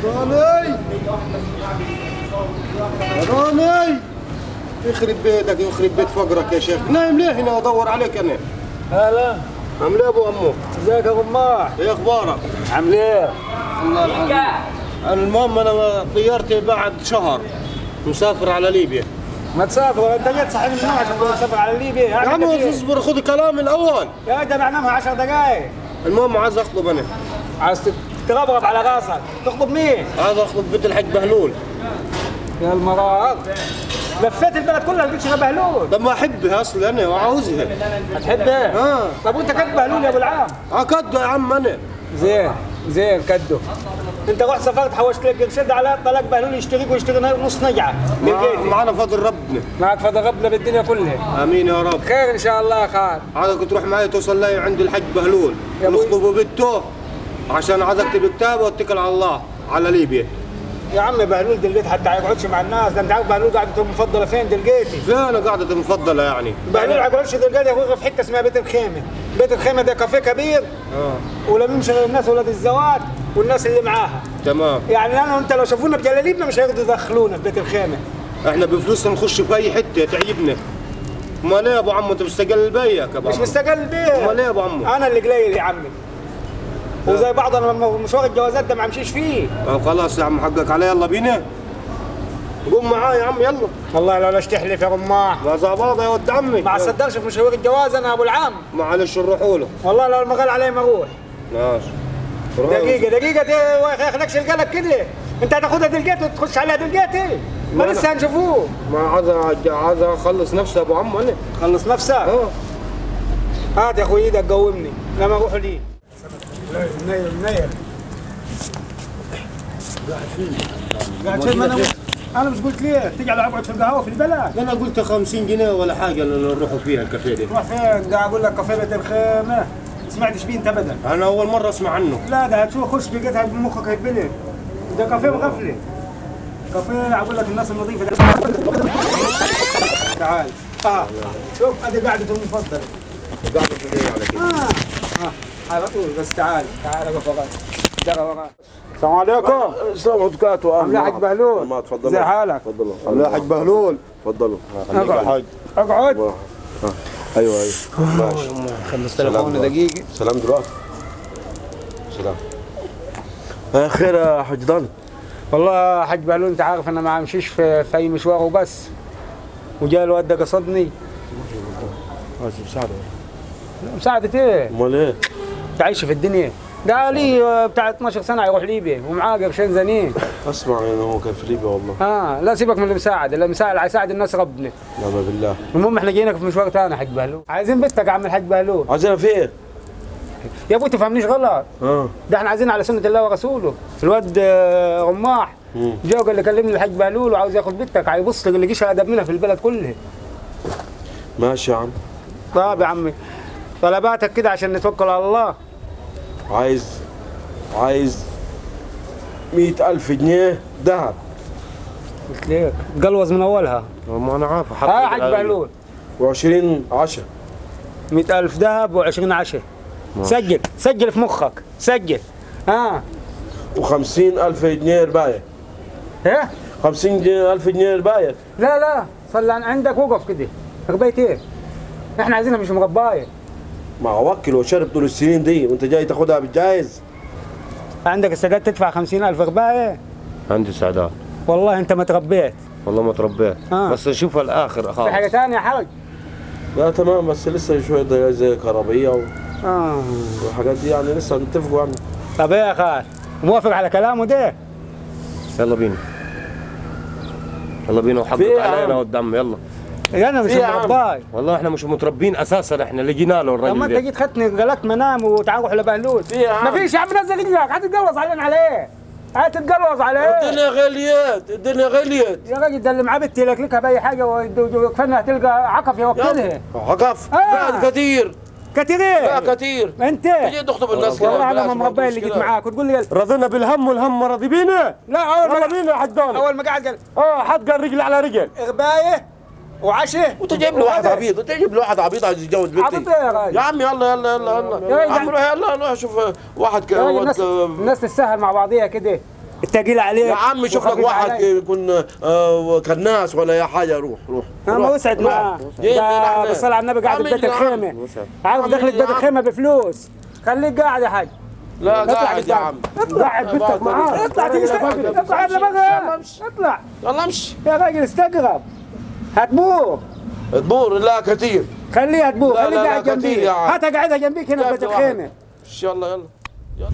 رامي رامي، يخرب بيتك يخرب بيت فقرك يا شيخ، نايم ليه هنا وادور عليك انا. هلا، عامل ايه ابو امو؟ ازيك يا رماح؟ ايه اخبارك؟ عامل ايه؟ الله العظيم. المهم انا طيارتي بعد شهر مسافر على ليبيا. ما تسافر، انت جيت صحيح من النوم عشان تسافر على ليبيا. يا عم اصبر خذ كلامي الاول. يا انت معناها 10 دقائق. المهم عايز اخطب انا. عايز تربرب على راسك، تخطب مين؟ عايز اخطب بنت الحاج بهلول. يا المرار، لفيت البلد كلها لقيت شبه بهلول. طب ما احبها اصلا انا وعاوزها. هتحبها؟ طب وانت كد بهلول يا ابو العام؟ كده يا عم انا. زين كده. انت رحت سافرت حوشت لك قرشين على طلاق بهلول يشتريك ويشتري نص نجعه. معنا فضل ربنا. معك فضل ربنا بالدنيا كلها. امين يا رب. خير ان شاء الله. خير. عايزك تروح معي توصل لي عند الحاج بهلول ونخطبوا بنته عشان عايزك تكتب كتاب واتكل على الله على ليبيا. يا عم بهلول دلقيت حتى ما يقعدش مع الناس، ده انت عارف بهلول قعدته المفضله فين دلقيتي؟ فين قعدته المفضله يعني؟ بهلول ما يقعدش دلقيتي يا اخوي في حته اسمها بيت الخيمه. بيت الخيمه ده كافيه كبير. ولم يمشي الناس ولاد الزواج والناس اللي معاها. تمام. يعني انا وانت لو شافونا بجلاليبنا مش هيقدروا يدخلونا في بيت الخيمه. احنا بفلوسنا نخش في اي حته تعجبنا. امال ايه يا ابو عمو انت مستقل بيك يا ابو عمو؟ مش مستقل بيك. امال ايه يا ابو عمو؟ انا اللي قليل يا عمي. وزي بعض انا مشوار الجوازات ده ما امشيش فيه. خلاص يا عم حقك علي، يلا بينا. قوم معايا يا عم يلا. والله لو لاش تحلف يا رماح. ما زعباضه يا ولد عمي. ما صدقش في مشاوير الجواز انا ابو العام. معلش نروحوا له. والله لو المغال علي ما اروح. ماشي. دقيقة ما ياخذكش القلق كده. انت هتاخدها دلقيت وتخش عليها دلقيتي. ما لسه هنشوفوه. ما عايز اخلص نفسي يا ابو عمو انا. خلص نفسك؟ هات يا اخوي ايدك قومني لما اروح ليه. منير قاعد فين؟ انا مش قلت ليه تقعد اقعد في القهوه في البلد؟ انا قلت 50 جنيه ولا حاجه اللي نروحوا فيها الكافيه دي. تروح فين؟ قاعد اقول لك كافيه بيت الخيمه. ما سمعتش بيه انت ابدا. انا اول مره اسمع عنه. لا ده هتشوف خش لقيتها بمخك هيتبلد. ده كافيه مغفله. كافيه اقول لك الناس النظيفه ده. تعال. شوف ادي قعدته المفضله. قعدته ليه على كده؟ على طول بس تعال اقف وراك. السلام عليكم. السلام عليكم. عامل ايه يا حاج بهلول؟ ما تفضلوا. ازي حالك؟ تفضلوا. عامل ايه يا حاج بهلول؟ تفضلوا. اقعد. اقعد. ايوه ماشي. خلص تليفوني دقيقه. سلام دلوقتي. سلام. خير يا حاج ضن. والله يا حاج بهلول انت عارف انا ما امشيش في اي مشوار وبس. وجاء الواد ده قصدني. عايز مساعدة. مساعدة ايه؟ امال ايه؟ تعيش في الدنيا. ده لي بتاع 12 سنة يروح ليبيا ومعاه قرشين زنين. اسمع انه هو كان في ليبيا والله. لا سيبك من المساعدة، المساعد هيساعد الناس ربنا. نعم بالله. المهم احنا جينا في مشوار ثاني يا حاج بهلول. عايزين بنتك يا عم الحاج بهلول. عايزينها في ايه؟ يا ابوي تفهمنيش غلط. ده احنا عايزين على سنة الله ورسوله. الواد رماح جا قال لي كلمني الحاج بهلول وعاوز ياخد بنتك، هيبص لي لقيش ادب منها في البلد كلها. ماشي يا عم. طيب يا عمي طلباتك كده عشان نتوكل على الله. عايز 100,000 جنيه ذهب. قلت لك قلوز من اولها. ما انا عارف. ها حاج بهلول. و20 عشاء. 100,000 ذهب و20 عشاء. سجل في مخك سجل. و50,000 جنيه رباية. ايه؟ 50,000 جنيه رباية. لا صلي عندك وقف كده. رباية ايه؟ احنا عايزينها مش مرباية. ما وكل وشرب طول السنين دي وانت جاي تاخدها بالجايز. عندك استعداد تدفع 50,000 رباية؟ عندي استعداد. والله انت ما تربيت. والله ما تربيت. بس نشوفها الاخر خالص. في حاجة ثانية يا حاج؟ لا تمام بس لسه شوية زي كهربية والحاجات دي يعني لسه نتفقوا يعني. طب ايه يا خال؟ موافق على كلامه ده؟ يلا بينا وحقق علينا قدام يلا. انا مش مرباي. والله احنا مش متربين اساسا، احنا لقينا له الراجل. لما انت جيت خدتني قلقت منام وتعال روح لبهلول. ما فيش يا عم نزل رجلك هتتجوز علينا على ايه؟ هتتجوز على ايه؟ الدنيا غليت يا راجل. ده اللي معاه بنتي لكلكها باي حاجه وكفانا هتلقى عقف يوكلها. عقف؟ بعد كتير ايه؟ لا كتير. انت تجي تخطب الناس كده. والله انا مربي اللي جيت معاك وتقول لي رضينا بالهم والهم ما رضي بينا. لا اول ما بينا حدان. اول ما قاعد قال حد قال رجل على رجل. غبايه وعشاء وتجيب له واحد عبيط عايز يتجوز بنتي. عبيط ايه يا راجل؟ يا عم يلا يا عم روح يلا شوف واحد الناس تسهل مع بعضيها كده. التقيل عليك يا عم شوف لك وخفيف واحد عليك. يكون كناس ولا يا حاجه. روح انا ما وسعت معاه. ده بالصلاة على النبي قاعد في بيت الخيمة. عارف دخلت بيت الخيمة بفلوس. خليك قاعد يا حاج. لا قاعد يا عم. اطلع بنتك معاه. اطلع تيجي اطلع قبل ما اطلع. يلا امشي يا راجل استقرب. هتبور. تبور لا كثير. خليها تبور. لا، خليه لا، قاعد كتير جنبيك. يا عم. هاتها قاعدها جنبيك هنا في بيت الخيمة. يلا يلا.